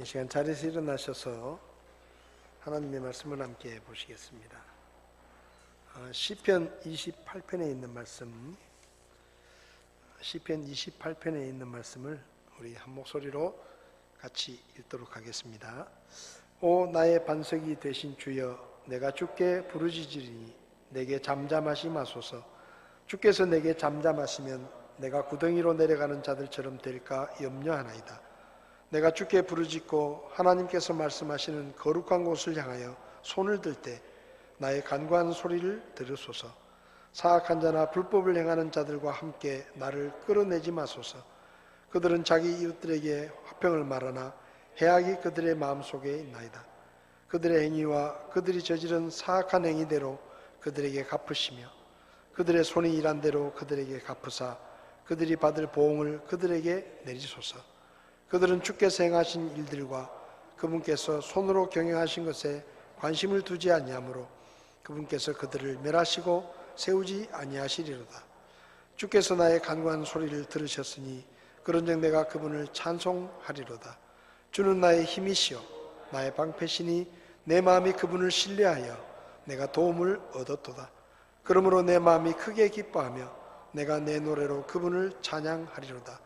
이 시간 자리에서 일어나셔서 하나님의 말씀을 함께 보시겠습니다. 시편 28편에 있는 말씀, 시편 28편에 있는 말씀을 우리 한 목소리로 같이 읽도록 하겠습니다. 오 나의 반석이 되신 주여, 내가 주께 부르짖으리니 내게 잠잠하시 마소서. 주께서 내게 잠잠하시면 내가 구덩이로 내려가는 자들처럼 될까 염려하나이다. 내가 주께 부르짖고 하나님께서 말씀하시는 거룩한 곳을 향하여 손을 들 때 나의 간구하는 소리를 들으소서. 사악한 자나 불법을 행하는 자들과 함께 나를 끌어내지 마소서. 그들은 자기 이웃들에게 화평을 말하나 해악이 그들의 마음속에 있나이다. 그들의 행위와 그들이 저지른 사악한 행위대로 그들에게 갚으시며 그들의 손이 일한 대로 그들에게 갚으사 그들이 받을 보응을 그들에게 내리소서. 그들은 주께서 행하신 일들과 그분께서 손으로 경영하신 것에 관심을 두지 아니하므로 그분께서 그들을 멸하시고 세우지 아니하시리로다. 주께서 나의 간구한 소리를 들으셨으니 그런즉 내가 그분을 찬송하리로다. 주는 나의 힘이시요 나의 방패시니 내 마음이 그분을 신뢰하여 내가 도움을 얻었도다. 그러므로 내 마음이 크게 기뻐하며 내가 내 노래로 그분을 찬양하리로다.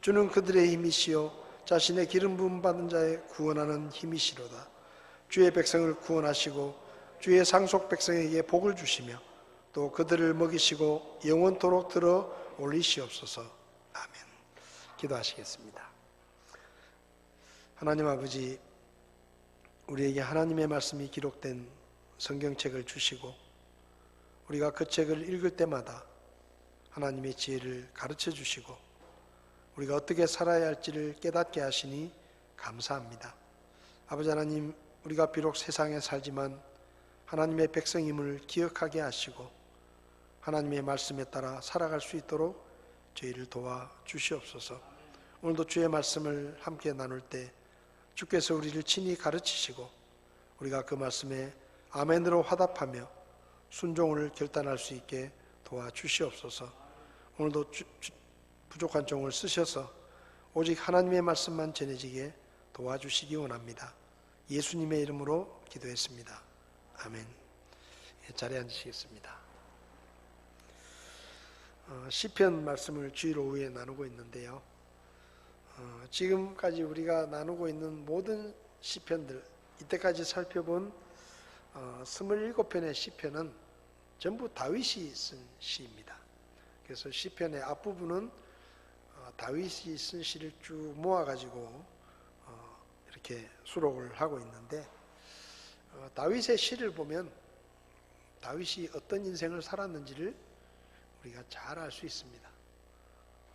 주는 그들의 힘이시요 자신의 기름 부음 받은 자의 구원하는 힘이시로다. 주의 백성을 구원하시고 주의 상속 백성에게 복을 주시며 또 그들을 먹이시고 영원토록 들어 올리시옵소서. 아멘. 기도하시겠습니다. 하나님 아버지, 우리에게 하나님의 말씀이 기록된 성경책을 주시고 우리가 그 책을 읽을 때마다 하나님의 지혜를 가르쳐 주시고 우리가 어떻게 살아야 할지를 깨닫게 하시니 감사합니다. 아버지 하나님, 우리가 비록 세상에 살지만 하나님의 백성임을 기억하게 하시고 하나님의 말씀에 따라 살아갈 수 있도록 저희를 도와 주시옵소서. 오늘도 주의 말씀을 함께 나눌 때 주께서 우리를 친히 가르치시고 우리가 그 말씀에 아멘으로 화답하며 순종을 결단할 수 있게 도와 주시옵소서. 오늘도 부족한 종을 쓰셔서 오직 하나님의 말씀만 전해지게 도와주시기 원합니다. 예수님의 이름으로 기도했습니다. 아멘. 자리에 앉으시겠습니다. 시편 말씀을 주일 오후에 나누고 있는데요. 지금까지 우리가 나누고 있는 모든 시편들, 이때까지 살펴본 27편의 시편은 전부 다윗이 쓴 시입니다. 그래서 시편의 앞부분은 다윗이 쓴 시를 쭉 모아가지고 이렇게 수록을 하고 있는데, 다윗의 시를 보면 다윗이 어떤 인생을 살았는지를 우리가 잘 알 수 있습니다.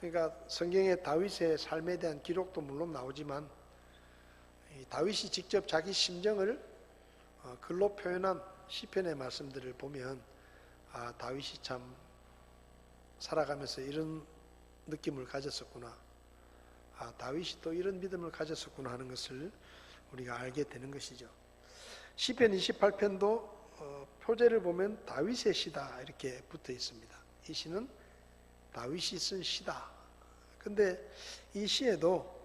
그러니까 성경에 다윗의 삶에 대한 기록도 물론 나오지만 다윗이 직접 자기 심정을 글로 표현한 시편의 말씀들을 보면 다윗이 참 살아가면서 이런 느낌을 가졌었구나, 다윗이 또 이런 믿음을 가졌었구나 하는 것을 우리가 알게 되는 것이죠. 시편 28편도 표제를 보면 다윗의 시다 이렇게 붙어 있습니다. 이 시는 다윗이 쓴 시다. 근데 이 시에도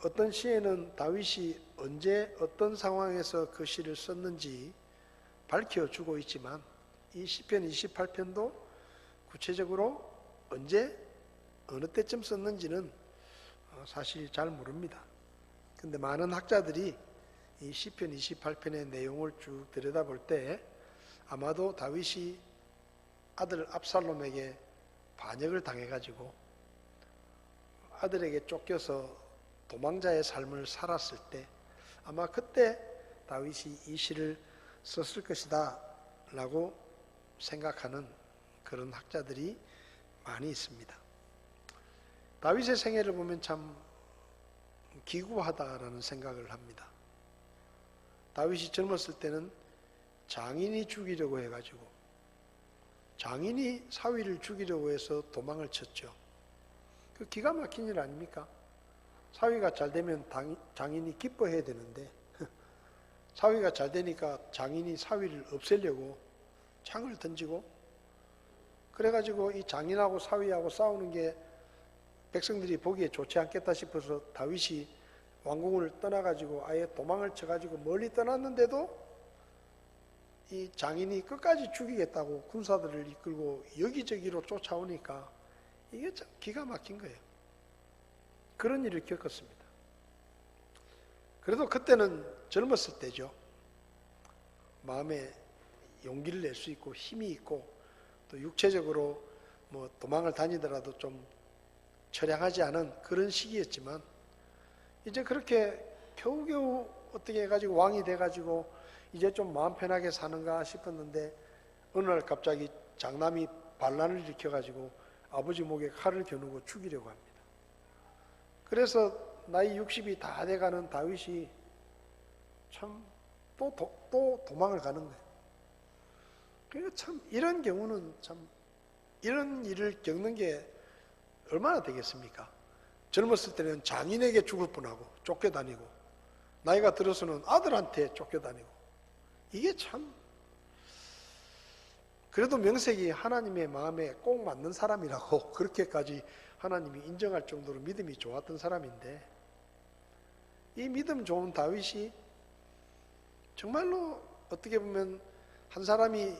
어떤 시에는 다윗이 언제 어떤 상황에서 그 시를 썼는지 밝혀주고 있지만 이 시편 28편도 구체적으로 언제 어느 때쯤 썼는지는 사실 잘 모릅니다. 근데 많은 학자들이 이 시편 28편의 내용을 쭉 들여다볼 때 아마도 다윗이 아들 압살롬에게 반역을 당해가지고 아들에게 쫓겨서 도망자의 삶을 살았을 때 아마 그때 다윗이 이 시를 썼을 것이다 라고 생각하는 그런 학자들이 많이 있습니다. 다윗의 생애를 보면 참 기구하다라는 생각을 합니다. 다윗이 젊었을 때는 장인이 죽이려고 해가지고 장인이 사위를 죽이려고 해서 도망을 쳤죠. 그 기가 막힌 일 아닙니까? 사위가 잘 되면 장인이 기뻐해야 되는데 사위가 잘 되니까 장인이 사위를 없애려고 창을 던지고, 그래가지고 이 장인하고 사위하고 싸우는 게 백성들이 보기에 좋지 않겠다 싶어서 다윗이 왕궁을 떠나가지고 아예 도망을 쳐가지고 멀리 떠났는데도 이 장인이 끝까지 죽이겠다고 군사들을 이끌고 여기저기로 쫓아오니까 이게 참 기가 막힌 거예요. 그런 일을 겪었습니다. 그래도 그때는 젊었을 때죠. 마음에 용기를 낼 수 있고 힘이 있고 또 육체적으로 뭐 도망을 다니더라도 좀 처량하지 않은 그런 시기였지만 이제 그렇게 겨우겨우 어떻게 해가지고 왕이 돼가지고 이제 좀 마음 편하게 사는가 싶었는데 어느 날 갑자기 장남이 반란을 일으켜가지고 아버지 목에 칼을 겨누고 죽이려고 합니다. 그래서 나이 60이 다 돼가는 다윗이 참 또 도망을 가는 거예요. 그러니까 참 이런 경우는 참 이런 일을 겪는 게 얼마나 되겠습니까? 젊었을 때는 장인에게 죽을 뻔하고 쫓겨다니고 나이가 들어서는 아들한테 쫓겨다니고 이게 참 그래도 명색이 하나님의 마음에 꼭 맞는 사람이라고 그렇게까지 하나님이 인정할 정도로 믿음이 좋았던 사람인데 이 믿음 좋은 다윗이 정말로 어떻게 보면 한 사람이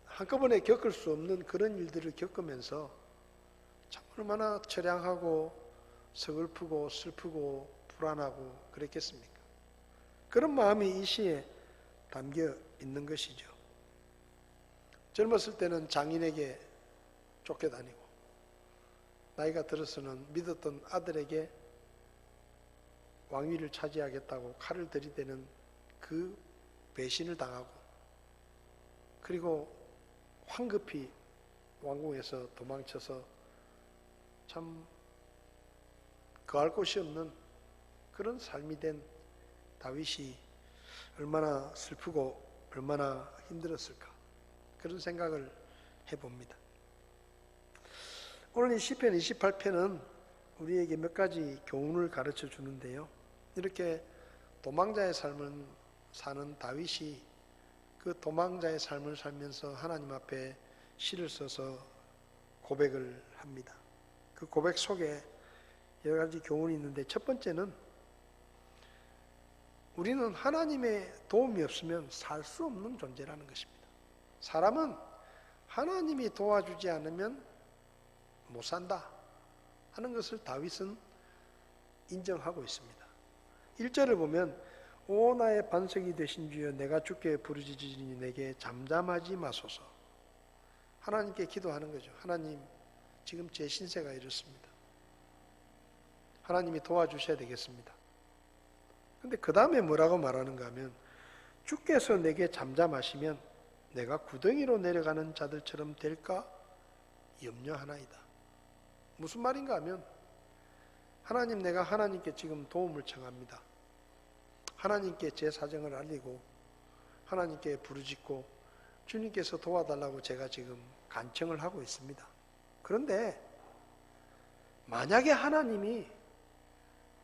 한꺼번에 겪을 수 없는 그런 일들을 겪으면서 참 얼마나 처량하고 서글프고 슬프고 불안하고 그랬겠습니까? 그런 마음이 이 시에 담겨 있는 것이죠. 젊었을 때는 장인에게 쫓겨다니고 나이가 들어서는 믿었던 아들에게 왕위를 차지하겠다고 칼을 들이대는 그 배신을 당하고 그리고 황급히 왕궁에서 도망쳐서 참 거할 곳이 없는 그런 삶이 된 다윗이 얼마나 슬프고 얼마나 힘들었을까 그런 생각을 해봅니다. 오늘 이 시편 28편은 우리에게 몇 가지 교훈을 가르쳐 주는데요. 이렇게 도망자의 삶을 사는 다윗이 그 도망자의 삶을 살면서 하나님 앞에 시를 써서 고백을 합니다. 그 고백 속에 여러 가지 교훈이 있는데 첫 번째는 우리는 하나님의 도움이 없으면 살 수 없는 존재라는 것입니다. 사람은 하나님이 도와주지 않으면 못 산다 하는 것을 다윗은 인정하고 있습니다. 1절을 보면 오 나의 반석이 되신 주여 내가 주께 부르짖으니 내게 잠잠하지 마소서. 하나님께 기도하는 거죠. 하나님 지금 제 신세가 이렇습니다. 하나님이 도와주셔야 되겠습니다. 근데 그 다음에 뭐라고 말하는가 하면 주께서 내게 잠잠하시면 내가 구덩이로 내려가는 자들처럼 될까 염려하나이다. 무슨 말인가 하면 하나님 내가 하나님께 지금 도움을 청합니다. 하나님께 제 사정을 알리고 하나님께 부르짖고 주님께서 도와달라고 제가 지금 간청을 하고 있습니다. 그런데 만약에 하나님이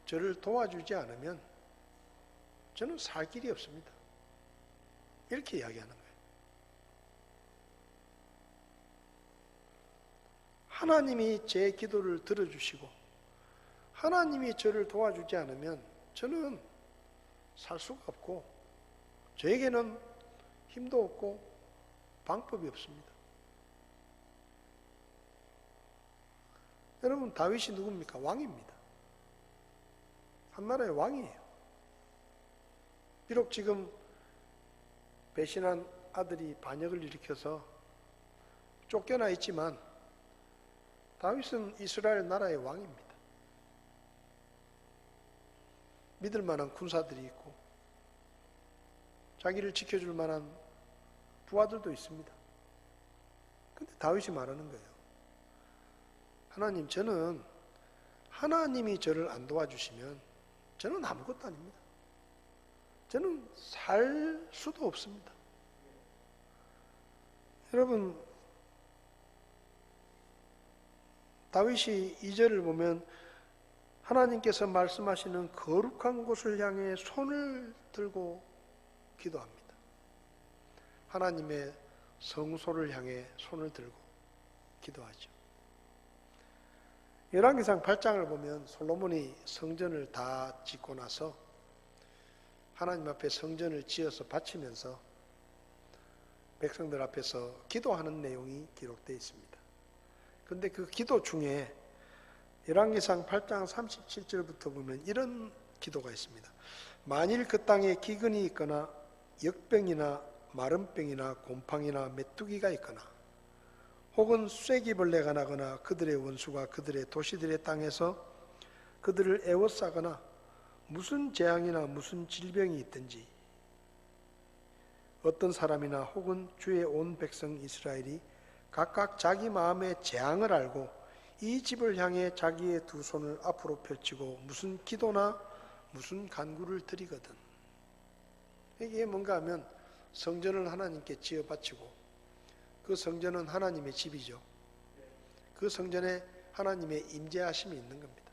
저를 도와주지 않으면 저는 살 길이 없습니다. 이렇게 이야기하는 거예요. 하나님이 제 기도를 들어주시고 하나님이 저를 도와주지 않으면 저는 살 수가 없고 저에게는 힘도 없고 방법이 없습니다. 여러분 다윗이 누굽니까? 왕입니다. 한 나라의 왕이에요. 비록 지금 배신한 아들이 반역을 일으켜서 쫓겨나 있지만 다윗은 이스라엘 나라의 왕입니다. 믿을 만한 군사들이 있고 자기를 지켜줄 만한 부하들도 있습니다. 근데 다윗이 말하는 거예요. 하나님 저는 하나님이 저를 안 도와주시면 저는 아무것도 아닙니다. 저는 살 수도 없습니다. 여러분 다윗이 2절을 보면 하나님께서 말씀하시는 거룩한 곳을 향해 손을 들고 기도합니다. 하나님의 성소를 향해 손을 들고 기도하죠. 열왕기상 8장을 보면 솔로몬이 성전을 다 짓고 나서 하나님 앞에 성전을 지어서 바치면서 백성들 앞에서 기도하는 내용이 기록되어 있습니다. 그런데 그 기도 중에 열왕기상 8장 37절부터 보면 이런 기도가 있습니다. 만일 그 땅에 기근이 있거나 역병이나 마름병이나 곰팡이나 메뚜기가 있거나 혹은 쐐기벌레가 나거나 그들의 원수가 그들의 도시들의 땅에서 그들을 에워싸거나 무슨 재앙이나 무슨 질병이 있든지 어떤 사람이나 혹은 주의 온 백성 이스라엘이 각각 자기 마음의 재앙을 알고 이 집을 향해 자기의 두 손을 앞으로 펼치고 무슨 기도나 무슨 간구를 드리거든. 이게 뭔가 하면 성전을 하나님께 지어 바치고 그 성전은 하나님의 집이죠. 그 성전에 하나님의 임재하심이 있는 겁니다.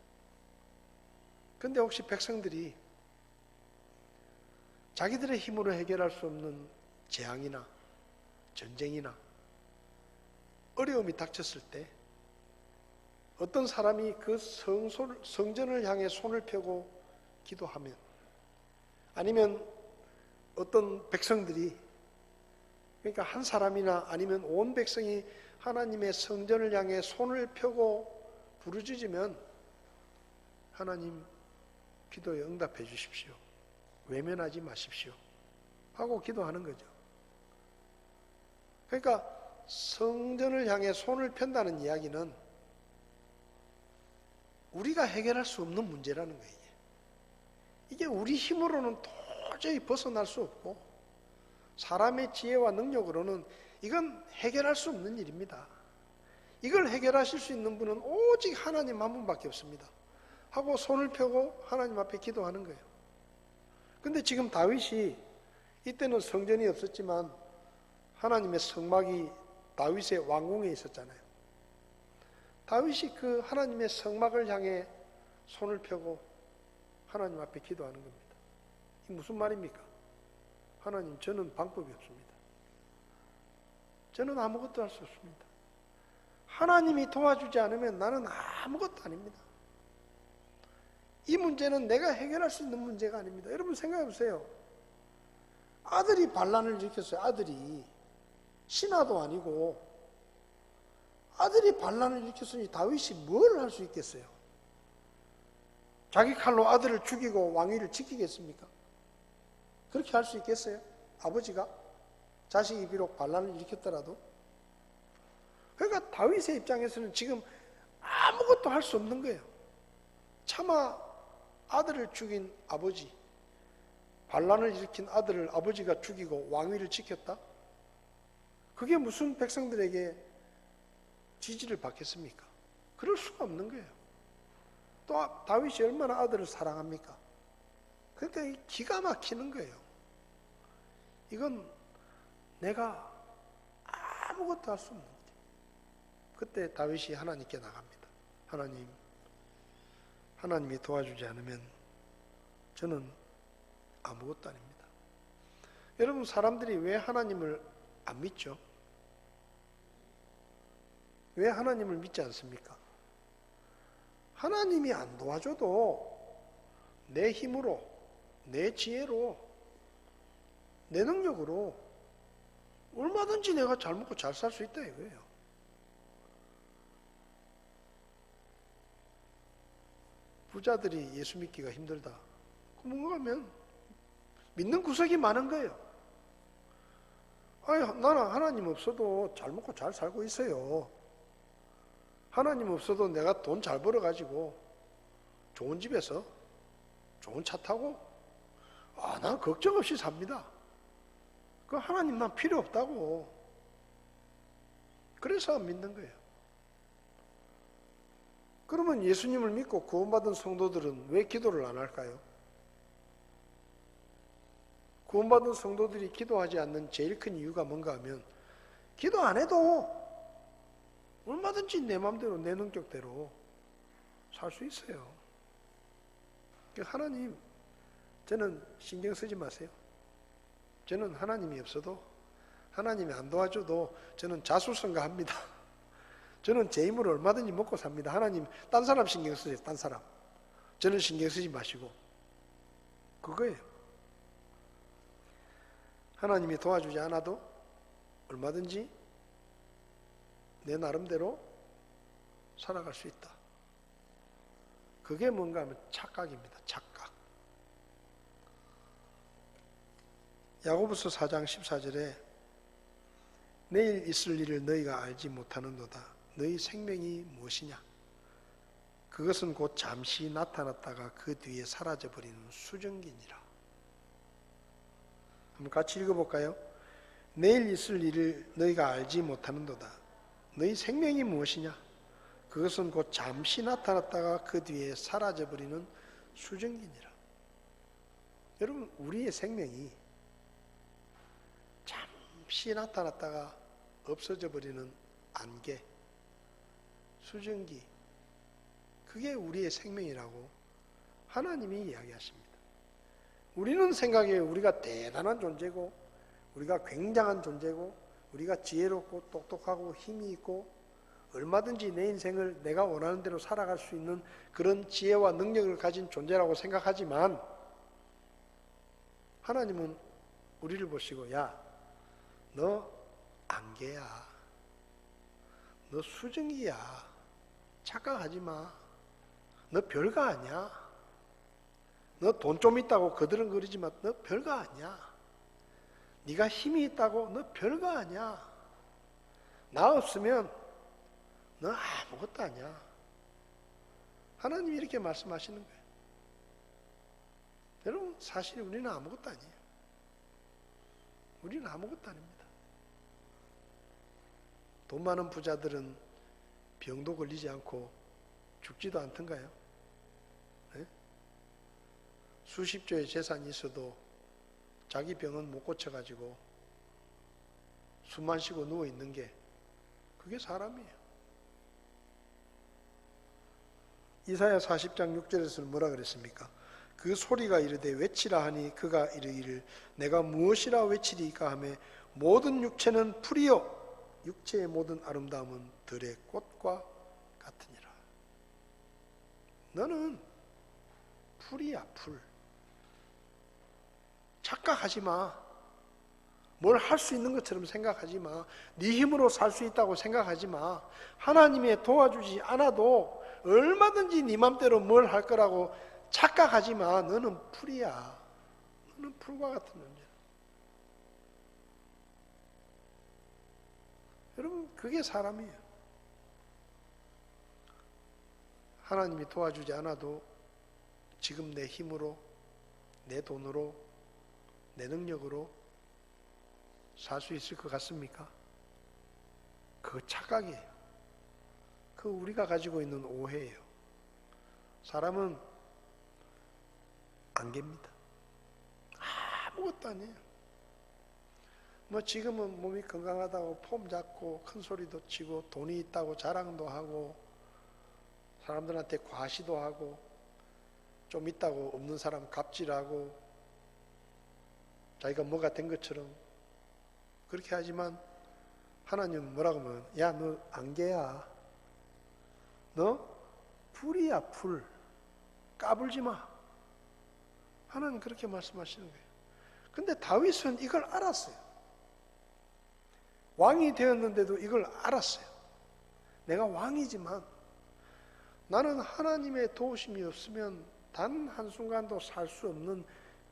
그런데 혹시 백성들이 자기들의 힘으로 해결할 수 없는 재앙이나 전쟁이나 어려움이 닥쳤을 때 어떤 사람이 그 성전을 향해 손을 펴고 기도하면, 아니면 어떤 백성들이, 그러니까 한 사람이나 아니면 온 백성이 하나님의 성전을 향해 손을 펴고 부르짖으면 하나님 기도에 응답해 주십시오, 외면하지 마십시오 하고 기도하는 거죠. 그러니까 성전을 향해 손을 편다는 이야기는 우리가 해결할 수 없는 문제라는 거예요. 이게 우리 힘으로는 도저히 벗어날 수 없고 사람의 지혜와 능력으로는 이건 해결할 수 없는 일입니다. 이걸 해결하실 수 있는 분은 오직 하나님 한 분밖에 없습니다 하고 손을 펴고 하나님 앞에 기도하는 거예요. 근데 지금 다윗이, 이때는 성전이 없었지만 하나님의 성막이 다윗의 왕궁에 있었잖아요. 다윗이 그 하나님의 성막을 향해 손을 펴고 하나님 앞에 기도하는 겁니다. 이게 무슨 말입니까? 하나님, 저는 방법이 없습니다. 저는 아무것도 할 수 없습니다. 하나님이 도와주지 않으면 나는 아무것도 아닙니다. 이 문제는 내가 해결할 수 있는 문제가 아닙니다. 여러분 생각해 보세요. 아들이 반란을 일으켰어요. 아들이 신하도 아니고 아들이 반란을 일으켰으니 다윗이 뭘 할 수 있겠어요? 자기 칼로 아들을 죽이고 왕위를 지키겠습니까? 그렇게 할 수 있겠어요? 아버지가? 자식이 비록 반란을 일으켰더라도? 그러니까 다윗의 입장에서는 지금 아무것도 할 수 없는 거예요. 차마 아들을 죽인 아버지, 반란을 일으킨 아들을 아버지가 죽이고 왕위를 지켰다? 그게 무슨 백성들에게 지지를 받겠습니까? 그럴 수가 없는 거예요. 또 다윗이 얼마나 아들을 사랑합니까? 그러니까 기가 막히는 거예요. 이건 내가 아무것도 할 수 없는 거예요. 그때 다윗이 하나님께 나갑니다. 하나님이 도와주지 않으면 저는 아무것도 아닙니다. 여러분, 사람들이 왜 하나님을 안 믿죠? 왜 하나님을 믿지 않습니까? 하나님이 안 도와줘도 내 힘으로, 내 지혜로, 내 능력으로 얼마든지 내가 잘 먹고 잘 살 수 있다 이거예요. 부자들이 예수 믿기가 힘들다. 뭔가 하면 믿는 구석이 많은 거예요. 아니, 나는 하나님 없어도 잘 먹고 잘 살고 있어요. 하나님 없어도 내가 돈 잘 벌어가지고 좋은 집에서 좋은 차 타고 난 걱정 없이 삽니다. 그 하나님 난 필요 없다고. 그래서 안 믿는 거예요. 그러면 예수님을 믿고 구원받은 성도들은 왜 기도를 안 할까요? 구원받은 성도들이 기도하지 않는 제일 큰 이유가 뭔가 하면 기도 안 해도 얼마든지 내 마음대로 내 능력대로 살 수 있어요. 하나님, 저는 신경 쓰지 마세요. 저는 하나님이 없어도, 하나님이 안 도와줘도 저는 자수성가합니다. 저는 제 힘으로 얼마든지 먹고 삽니다. 하나님 딴 사람 신경 쓰세요. 딴 사람. 저는 신경 쓰지 마시고. 그거예요. 하나님이 도와주지 않아도 얼마든지 내 나름대로 살아갈 수 있다. 그게 뭔가 하면 착각입니다. 착각. 야고보서 4장 14절에 내일 있을 일을 너희가 알지 못하는도다. 너희 생명이 무엇이냐? 그것은 곧 잠시 나타났다가 그 뒤에 사라져버리는 수증기니라. 한번 같이 읽어볼까요? 내일 있을 일을 너희가 알지 못하는도다. 너희 생명이 무엇이냐? 그것은 곧 잠시 나타났다가 그 뒤에 사라져버리는 수증기니라. 여러분, 우리의 생명이 잠시 나타났다가 없어져 버리는 안개, 수증기, 그게 우리의 생명이라고 하나님이 이야기하십니다. 우리는 생각해요. 우리가 대단한 존재고, 우리가 굉장한 존재고, 우리가 지혜롭고 똑똑하고 힘이 있고, 얼마든지 내 인생을 내가 원하는 대로 살아갈 수 있는 그런 지혜와 능력을 가진 존재라고 생각하지만, 하나님은 우리를 보시고, 야, 너 안개야. 너 수증기야. 착각하지 마. 너 별거 아니야. 너 돈 좀 있다고 거드렁거리지만 너 별거 아니야. 네가 힘이 있다고 너 별거 아니야. 나 없으면 너 아무것도 아니야. 하나님이 이렇게 말씀하시는 거예요. 여러분, 사실 우리는 아무것도 아니에요. 우리는 아무것도 아닙니다. 돈 많은 부자들은 병도 걸리지 않고 죽지도 않던가요? 네? 수십조의 재산이 있어도 자기 병은 못 고쳐가지고 숨만 쉬고 누워있는 게 그게 사람이에요. 이사야 40장 6절에서는 뭐라 그랬습니까? 그 소리가 이르되 외치라 하니 그가 이르기를 내가 무엇이라 외치리까 하며 모든 육체는 풀이요 육체의 모든 아름다움은 들의 꽃과 같으니라. 너는 풀이야, 풀. 착각하지 마. 뭘 할 수 있는 것처럼 생각하지 마. 네 힘으로 살 수 있다고 생각하지 마. 하나님이 도와주지 않아도 얼마든지 네 맘대로 뭘 할 거라고 착각하지 마. 너는 풀이야. 너는 풀과 같은 존재야. 여러분, 그게 사람이에요. 하나님이 도와주지 않아도 지금 내 힘으로, 내 돈으로, 내 능력으로 살 수 있을 것 같습니까? 그거 착각이에요. 그거 우리가 가지고 있는 오해예요. 사람은 안개입니다. 아무것도 아니에요. 뭐 지금은 몸이 건강하다고 폼 잡고 큰 소리도 치고 돈이 있다고 자랑도 하고 사람들한테 과시도 하고 좀 있다고 없는 사람 갑질하고 자기가 뭐가 된 것처럼 그렇게 하지만 하나님은 뭐라고 하면 야, 너 안개야. 너 풀이야, 풀. 까불지 마. 하나님 그렇게 말씀하시는 거예요. 근데 다윗은 이걸 알았어요. 왕이 되었는데도 이걸 알았어요. 내가 왕이지만 나는 하나님의 도우심이 없으면 단 한순간도 살 수 없는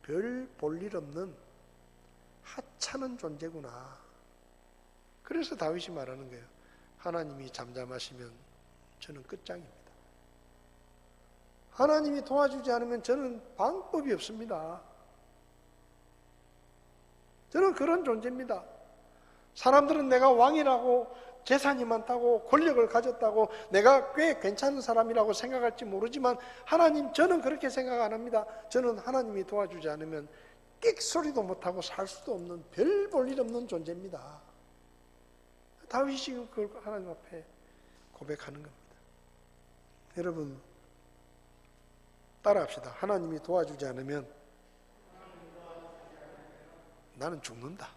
별 볼 일 없는 하찮은 존재구나. 그래서 다윗이 말하는 거예요. 하나님이 잠잠하시면 저는 끝장입니다. 하나님이 도와주지 않으면 저는 방법이 없습니다. 저는 그런 존재입니다. 사람들은 내가 왕이라고 재산이 많다고 권력을 가졌다고 내가 꽤 괜찮은 사람이라고 생각할지 모르지만 하나님, 저는 그렇게 생각 안 합니다. 저는 하나님이 도와주지 않으면 끽소리도 못하고 살 수도 없는 별 볼 일 없는 존재입니다. 다윗이 지금 그걸 하나님 앞에 고백하는 겁니다. 여러분, 따라합시다. 하나님이 도와주지 않으면 나는 죽는다.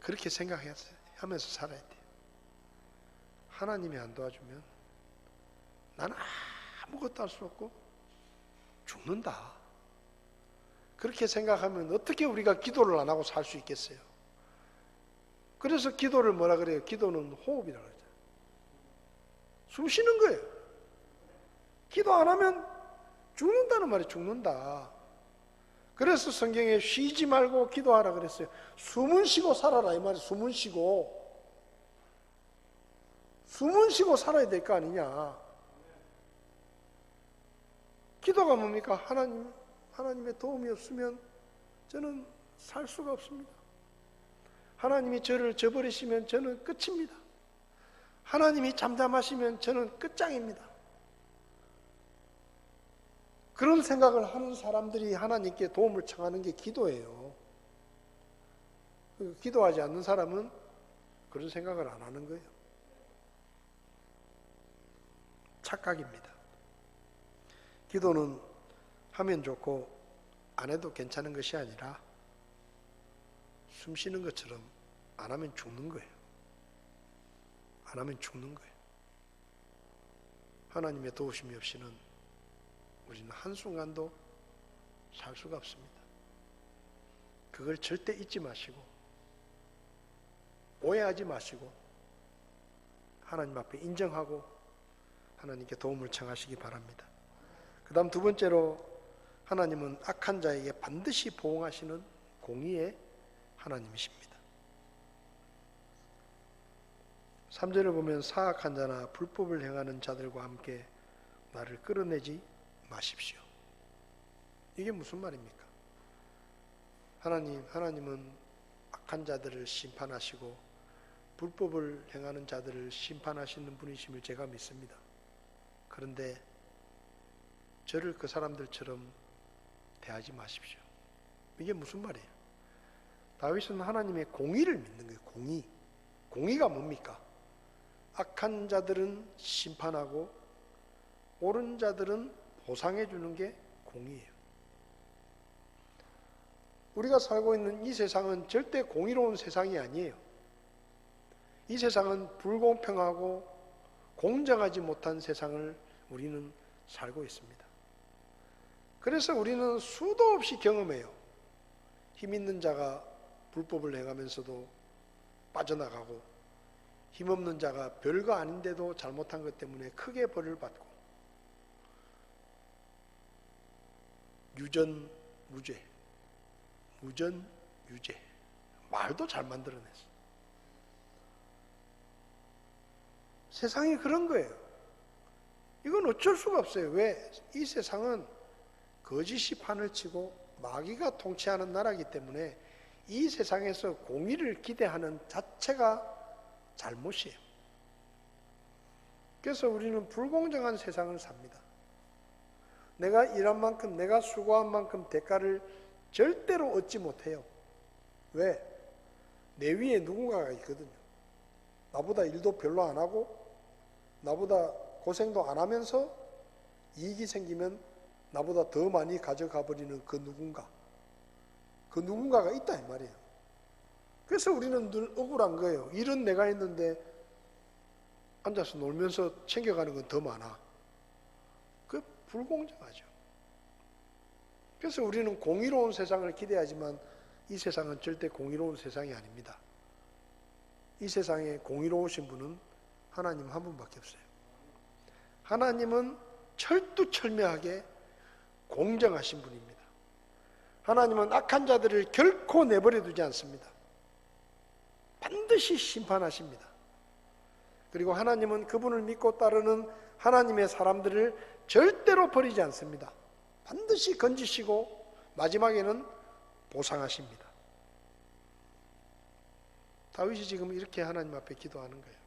그렇게 생각해야 하면서 살아야 돼요. 하나님이 안 도와주면 나는 아무것도 할 수 없고 죽는다. 그렇게 생각하면 어떻게 우리가 기도를 안 하고 살 수 있겠어요? 그래서 기도를 뭐라 그래요? 기도는 호흡이라고 그러죠. 숨 쉬는 거예요. 기도 안 하면 죽는다는 말이 죽는다. 그래서 성경에 쉬지 말고 기도하라 그랬어요. 숨은 쉬고 살아라 이 말이에요. 숨은 쉬고. 숨은 쉬고 살아야 될 거 아니냐. 기도가 뭡니까? 하나님의 도움이 없으면 저는 살 수가 없습니다. 하나님이 저를 저버리시면 저는 끝입니다. 하나님이 잠잠하시면 저는 끝장입니다. 그런 생각을 하는 사람들이 하나님께 도움을 청하는 게 기도예요. 기도하지 않는 사람은 그런 생각을 안 하는 거예요. 착각입니다. 기도는 하면 좋고 안 해도 괜찮은 것이 아니라 숨 쉬는 것처럼 안 하면 죽는 거예요. 안 하면 죽는 거예요. 하나님의 도우심이 없이는 우리는 한순간도 살 수가 없습니다. 그걸 절대 잊지 마시고 오해하지 마시고 하나님 앞에 인정하고 하나님께 도움을 청하시기 바랍니다. 그 다음 두 번째로 하나님은 악한 자에게 반드시 보응하시는 공의의 하나님이십니다. 3절을 보면 사악한 자나 불법을 행하는 자들과 함께 나를 끌어내지 마십시오. 이게 무슨 말입니까? 하나님은 악한 자들을 심판하시고 불법을 행하는 자들을 심판하시는 분이심을 제가 믿습니다. 그런데 저를 그 사람들처럼 대하지 마십시오. 이게 무슨 말이에요? 다윗은 하나님의 공의를 믿는 거예요. 공의. 공의가 뭡니까? 악한 자들은 심판하고 옳은 자들은 보상해 주는 게 공의예요. 우리가 살고 있는 이 세상은 절대 공의로운 세상이 아니에요. 이 세상은 불공평하고 공정하지 못한 세상을 우리는 살고 있습니다. 그래서 우리는 수도 없이 경험해요. 힘 있는 자가 불법을 행하면서도 빠져나가고 힘없는 자가 별거 아닌데도 잘못한 것 때문에 크게 벌을 받고 유전, 무죄, 무전, 유죄 말도 잘 만들어냈어. 세상이 그런 거예요. 이건 어쩔 수가 없어요. 왜? 이 세상은 거짓이 판을 치고 마귀가 통치하는 나라이기 때문에 이 세상에서 공의를 기대하는 자체가 잘못이에요. 그래서 우리는 불공정한 세상을 삽니다. 내가 일한 만큼, 내가 수고한 만큼 대가를 절대로 얻지 못해요. 왜? 내 위에 누군가가 있거든요. 나보다 일도 별로 안 하고 나보다 고생도 안 하면서 이익이 생기면 나보다 더 많이 가져가 버리는 그 누군가가 있다 이 말이에요. 그래서 우리는 늘 억울한 거예요. 일은 내가 했는데 앉아서 놀면서 챙겨가는 건 더 많아. 그 불공정하죠. 그래서 우리는 공의로운 세상을 기대하지만 이 세상은 절대 공의로운 세상이 아닙니다. 이 세상에 공의로우신 분은 하나님 한 분밖에 없어요. 하나님은 철두철미하게 공정하신 분입니다. 하나님은 악한 자들을 결코 내버려 두지 않습니다. 반드시 심판하십니다. 그리고 하나님은 그분을 믿고 따르는 하나님의 사람들을 절대로 버리지 않습니다. 반드시 건지시고 마지막에는 보상하십니다. 다윗이 지금 이렇게 하나님 앞에 기도하는 거예요.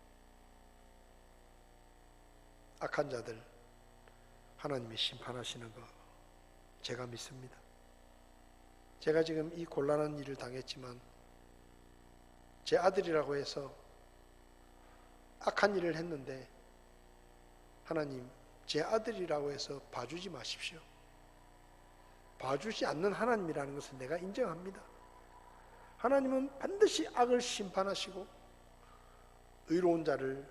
악한 자들 하나님이 심판하시는 거 제가 믿습니다. 제가 지금 이 곤란한 일을 당했지만 제 아들이라고 해서 악한 일을 했는데 하나님 제 아들이라고 해서 봐주지 마십시오. 봐주지 않는 하나님이라는 것을 내가 인정합니다. 하나님은 반드시 악을 심판하시고 의로운 자를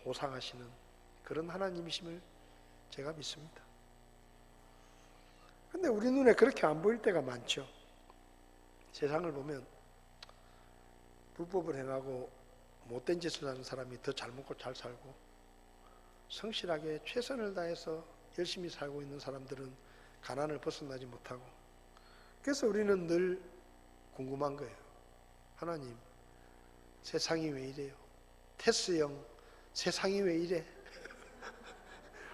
보상하시는 그런 하나님이심을 제가 믿습니다. 근데 우리 눈에 그렇게 안 보일 때가 많죠. 세상을 보면 불법을 행하고 못된 짓을 하는 사람이 더 잘 먹고 잘 살고, 성실하게 최선을 다해서 열심히 살고 있는 사람들은 가난을 벗어나지 못하고. 그래서 우리는 늘 궁금한 거예요. 하나님, 세상이 왜 이래요? 테스 형, 세상이 왜 이래?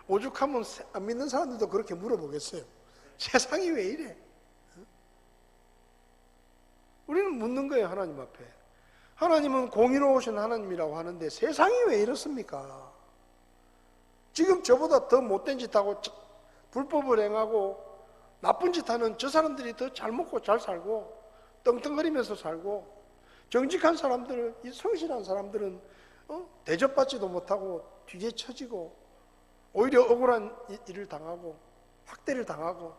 오죽하면 안 믿는 사람들도 그렇게 물어보겠어요. 세상이 왜 이래? 우리는 묻는 거예요, 하나님 앞에. 하나님은 공의로우신 하나님이라고 하는데 세상이 왜 이렇습니까? 지금 저보다 더 못된 짓 하고 불법을 행하고 나쁜 짓 하는 저 사람들이 더 잘 먹고 잘 살고 떵떵거리면서 살고, 정직한 사람들, 이 성실한 사람들은 대접받지도 못하고 뒤에 처지고 오히려 억울한 일을 당하고 학대를 당하고.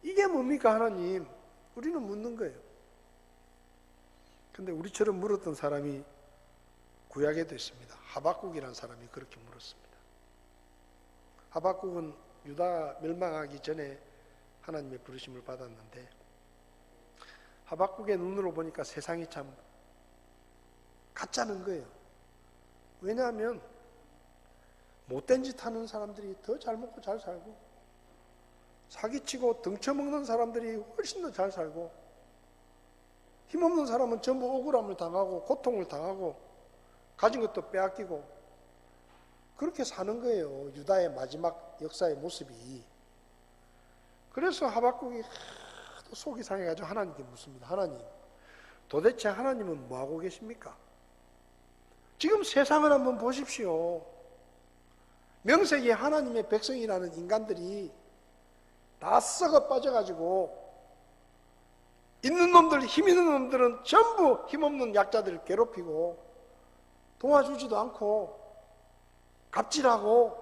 이게 뭡니까 하나님? 우리는 묻는 거예요. 근데 우리처럼 물었던 사람이 구약에도 있습니다. 하박국이라는 사람이 그렇게 물었습니다. 하박국은 유다 멸망하기 전에 하나님의 부르심을 받았는데, 하박국의 눈으로 보니까 세상이 참 가짜는 거예요. 왜냐하면 못된 짓 하는 사람들이 더 잘 먹고 잘 살고, 사기치고 등쳐먹는 사람들이 훨씬 더 잘 살고, 힘없는 사람은 전부 억울함을 당하고 고통을 당하고 가진 것도 빼앗기고 그렇게 사는 거예요. 유다의 마지막 역사의 모습이. 그래서 하박국이 하도 속이 상해가지고 하나님께 묻습니다. 하나님, 도대체 하나님은 뭐하고 계십니까? 지금 세상을 한번 보십시오. 명색이 하나님의 백성이라는 인간들이 다 썩어 빠져가지고, 있는 놈들, 힘 있는 놈들은 전부 힘없는 약자들을 괴롭히고 도와주지도 않고 갑질하고,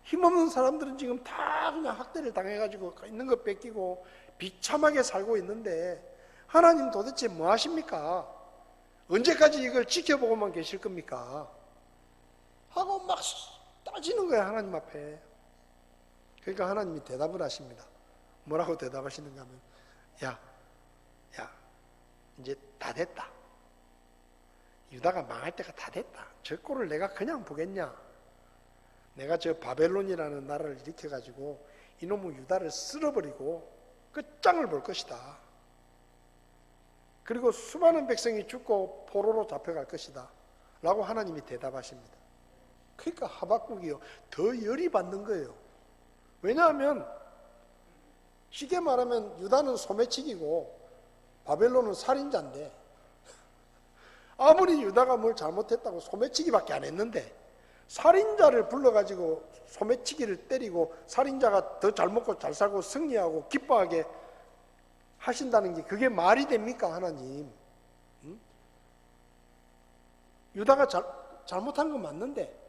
힘없는 사람들은 지금 다 그냥 학대를 당해가지고 있는 거 뺏기고 비참하게 살고 있는데, 하나님 도대체 뭐 하십니까? 언제까지 이걸 지켜보고만 계실 겁니까? 하고 막 따지는 거예요, 하나님 앞에. 그러니까 하나님이 대답을 하십니다. 뭐라고 대답하시는가 하면, 야, 이제 다 됐다. 유다가 망할 때가 다 됐다. 저 꼴을 내가 그냥 보겠냐? 내가 저 바벨론이라는 나라를 일으켜가지고 이놈의 유다를 쓸어버리고 끝장을 볼 것이다. 그리고 수많은 백성이 죽고 포로로 잡혀갈 것이다 라고 하나님이 대답하십니다. 그러니까 하박국이요, 더 열이 받는 거예요. 왜냐하면 쉽게 말하면 유다는 소매치기고 바벨론은 살인자인데, 아무리 유다가 뭘 잘못했다고 소매치기밖에 안 했는데 살인자를 불러가지고 소매치기를 때리고 살인자가 더 잘 먹고 잘 살고 승리하고 기뻐하게 하신다는 게 그게 말이 됩니까, 하나님? 응? 유다가 잘못한 건 맞는데,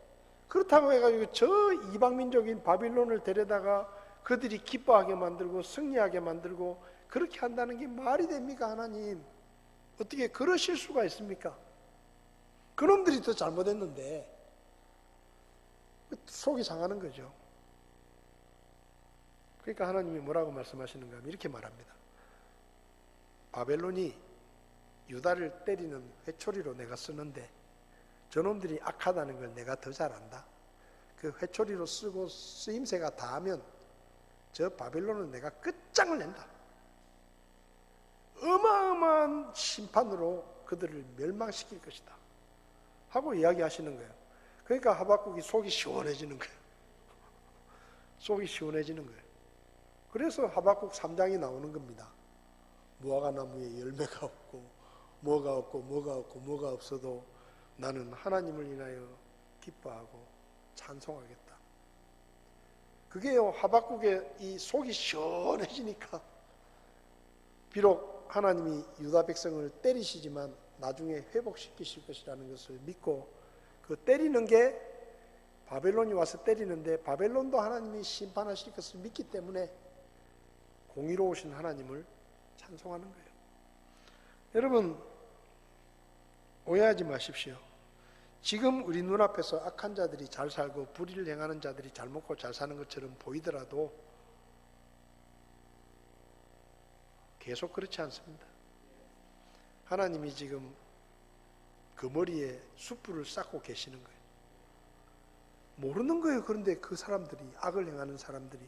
그렇다고 해가지고 저 이방민족인 바빌론을 데려다가 그들이 기뻐하게 만들고 승리하게 만들고 그렇게 한다는 게 말이 됩니까, 하나님? 어떻게 그러실 수가 있습니까? 그놈들이 더 잘못했는데 속이 상하는 거죠. 그러니까 하나님이 뭐라고 말씀하시는가 하면 이렇게 말합니다. 바벨론이 유다를 때리는 회초리로 내가 쓰는데 저놈들이 악하다는 걸 내가 더 잘 안다. 그 회초리로 쓰고 쓰임새가 닿으면 저 바벨론은 내가 끝장을 낸다. 어마어마한 심판으로 그들을 멸망시킬 것이다 하고 이야기하시는 거예요. 그러니까 하박국이 속이 시원해지는 거예요. 속이 시원해지는 거예요. 그래서 하박국 3장이 나오는 겁니다. 무화과 나무에 열매가 없고 뭐가 없고 뭐가 없고 뭐가 없어도 나는 하나님을 인하여 기뻐하고 찬송하겠다. 그게요, 하박국의 이 속이 시원해지니까 비록 하나님이 유다 백성을 때리시지만 나중에 회복시키실 것이라는 것을 믿고, 그 때리는 게 바벨론이 와서 때리는데 바벨론도 하나님이 심판하실 것을 믿기 때문에 공의로우신 하나님을 찬송하는 거예요. 여러분, 오해하지 마십시오. 지금 우리 눈앞에서 악한 자들이 잘 살고 불의를 행하는 자들이 잘 먹고 잘 사는 것처럼 보이더라도 계속 그렇지 않습니다. 하나님이 지금 그 머리에 숯불을 쌓고 계시는 거예요. 모르는 거예요. 그런데 그 사람들이, 악을 행하는 사람들이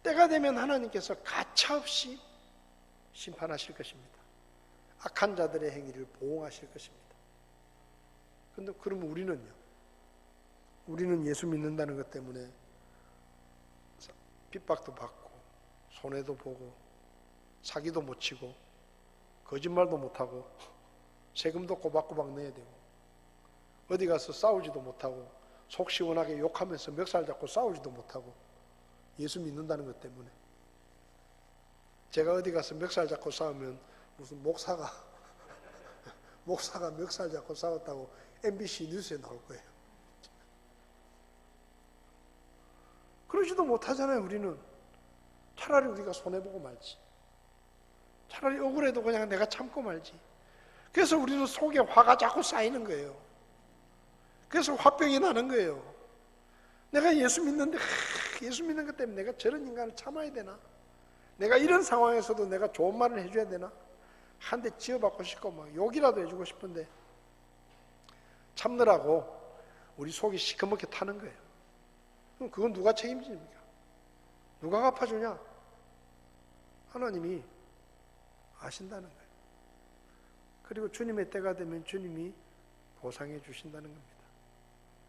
때가 되면 하나님께서 가차없이 심판하실 것입니다. 악한 자들의 행위를 보응하실 것입니다. 그런데 그러면 우리는요? 우리는 예수 믿는다는 것 때문에 핍박도 받고 손해도 보고 사기도 못 치고 거짓말도 못하고 세금도 꼬박꼬박 내야 되고 어디 가서 싸우지도 못하고 속 시원하게 욕하면서 멱살 잡고 싸우지도 못하고 예수 믿는다는 것 때문에. 제가 어디 가서 멱살 잡고 싸우면 무슨 목사가 멱살 잡고 싸웠다고 MBC 뉴스에 나올 거예요. 그러지도 못하잖아요. 우리는 차라리 우리가 손해보고 말지, 차라리 억울해도 그냥 내가 참고 말지. 그래서 우리는 속에 화가 자꾸 쌓이는 거예요. 그래서 화병이 나는 거예요. 내가 예수 믿는데 예수 믿는 것 때문에 내가 저런 인간을 참아야 되나? 내가 이런 상황에서도 내가 좋은 말을 해줘야 되나? 한 대 지어받고 싶고 막 욕이라도 해주고 싶은데 참느라고 우리 속이 시커멓게 타는 거예요. 그럼 그건 누가 책임집니까? 누가 갚아주냐? 하나님이 아신다는 거예요. 그리고 주님의 때가 되면 주님이 보상해 주신다는 겁니다.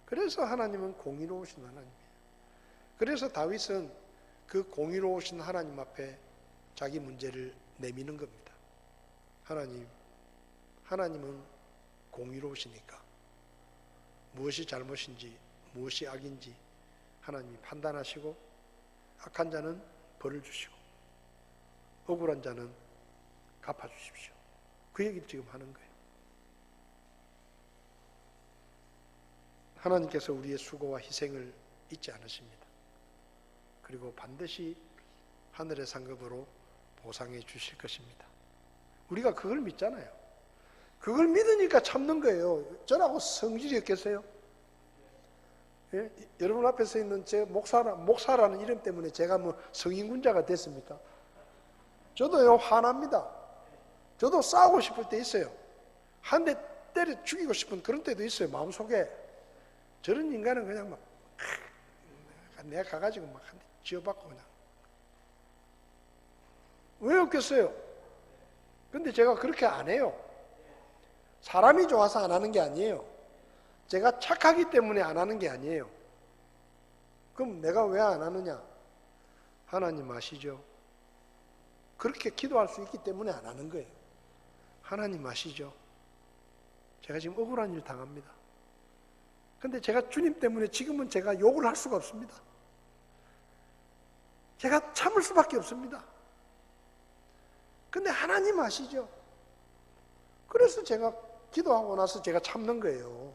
그래서 하나님은 공의로우신 하나님이에요. 그래서 다윗은 그 공의로우신 하나님 앞에 자기 문제를 내미는 겁니다. 하나님은 공의로우시니까 무엇이 잘못인지 무엇이 악인지 하나님이 판단하시고 악한 자는 벌을 주시고 억울한 자는 갚아주십시오. 그 얘기를 지금 하는 거예요. 하나님께서 우리의 수고와 희생을 잊지 않으십니다. 그리고 반드시 하늘의 상급으로 보상해 주실 것입니다. 우리가 그걸 믿잖아요. 그걸 믿으니까 참는 거예요. 저라고 성질이 없겠어요? 예? 여러분 앞에 서 있는 제 목사라는 이름 때문에 제가 뭐 성인군자가 됐습니까? 저도요, 화납니다. 저도 싸우고 싶을 때 있어요. 한 대 때려 죽이고 싶은 그런 때도 있어요, 마음속에. 저런 인간은 그냥 막 내가 가가지고 막 한 대 쥐어받고 그냥. 왜 없겠어요? 근데 제가 그렇게 안 해요. 사람이 좋아서 안 하는 게 아니에요. 제가 착하기 때문에 안 하는 게 아니에요. 그럼 내가 왜 안 하느냐? 하나님 아시죠? 그렇게 기도할 수 있기 때문에 안 하는 거예요. 하나님 아시죠? 제가 지금 억울한 일 당합니다. 근데 제가 주님 때문에 지금은 제가 욕을 할 수가 없습니다. 제가 참을 수밖에 없습니다. 근데 하나님 아시죠? 그래서 제가 기도하고 나서 제가 참는 거예요.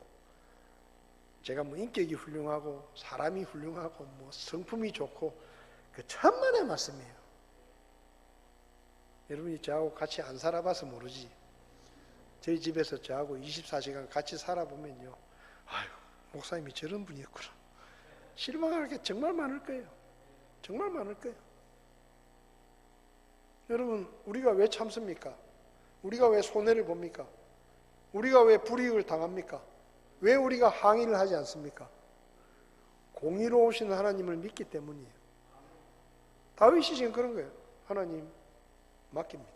제가 뭐 인격이 훌륭하고 사람이 훌륭하고 뭐 성품이 좋고 그 천만의 말씀이에요. 여러분이 저하고 같이 안 살아봐서 모르지. 저희 집에서 저하고 24시간 같이 살아보면요. 아유, 목사님이 저런 분이었구나. 실망할 게 정말 많을 거예요. 정말 많을 거예요. 여러분, 우리가 왜 참습니까? 우리가 왜 손해를 봅니까? 우리가 왜 불이익을 당합니까? 왜 우리가 항의를 하지 않습니까? 공의로우신 하나님을 믿기 때문이에요. 다윗이 지금 그런 거예요. 하나님 맡깁니다.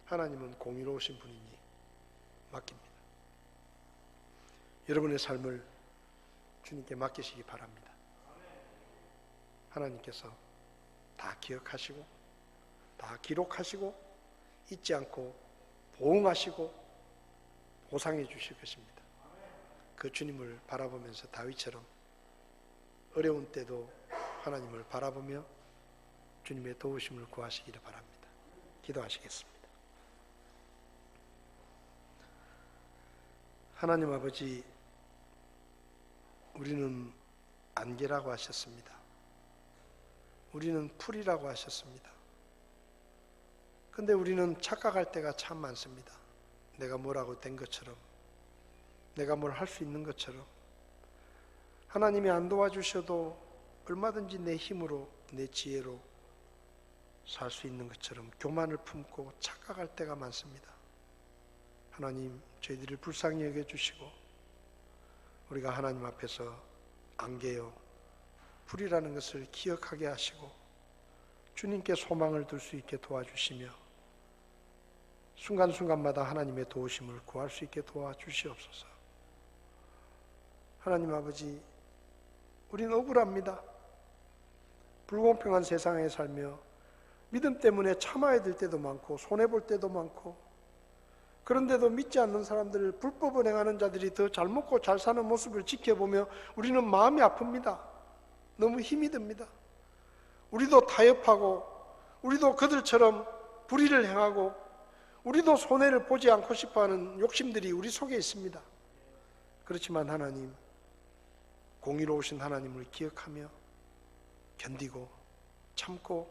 하나님은 공의로우신 분이니 맡깁니다. 여러분의 삶을 주님께 맡기시기 바랍니다. 하나님께서 다 기억하시고 다 기록하시고 잊지 않고 보응하시고 보상해 주실 것입니다. 그 주님을 바라보면서 다윗처럼 어려운 때도 하나님을 바라보며 주님의 도우심을 구하시기를 바랍니다. 기도하시겠습니다. 하나님 아버지, 우리는 안개라고 하셨습니다. 우리는 풀이라고 하셨습니다. 근데 우리는 착각할 때가 참 많습니다. 내가 뭐라고 된 것처럼, 내가 뭘 할 수 있는 것처럼, 하나님이 안 도와주셔도 얼마든지 내 힘으로, 내 지혜로 살 수 있는 것처럼 교만을 품고 착각할 때가 많습니다. 하나님, 저희들을 불쌍히 여겨주시고 우리가 하나님 앞에서 안개요, 불이라는 것을 기억하게 하시고 주님께 소망을 둘 수 있게 도와주시며 순간순간마다 하나님의 도우심을 구할 수 있게 도와주시옵소서. 하나님 아버지, 우리는 억울합니다. 불공평한 세상에 살며 믿음 때문에 참아야 될 때도 많고 손해볼 때도 많고, 그런데도 믿지 않는 사람들을, 불법을 행하는 자들이 더 잘 먹고 잘 사는 모습을 지켜보며 우리는 마음이 아픕니다. 너무 힘이 듭니다. 우리도 타협하고 우리도 그들처럼 불의를 행하고 우리도 손해를 보지 않고 싶어하는 욕심들이 우리 속에 있습니다. 그렇지만 하나님, 공의로우신 하나님을 기억하며 견디고 참고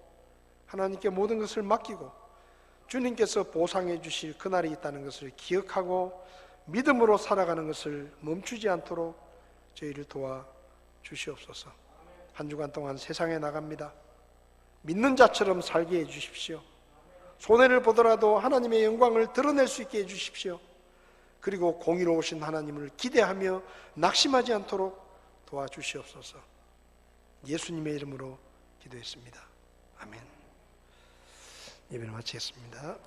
하나님께 모든 것을 맡기고 주님께서 보상해 주실 그날이 있다는 것을 기억하고 믿음으로 살아가는 것을 멈추지 않도록 저희를 도와주시옵소서. 한 주간 동안 세상에 나갑니다. 믿는 자처럼 살게 해주십시오. 손해를 보더라도 하나님의 영광을 드러낼 수 있게 해주십시오. 그리고 공의로우신 하나님을 기대하며 낙심하지 않도록 도와주시옵소서. 예수님의 이름으로 기도했습니다. 아멘. 예배를 마치겠습니다.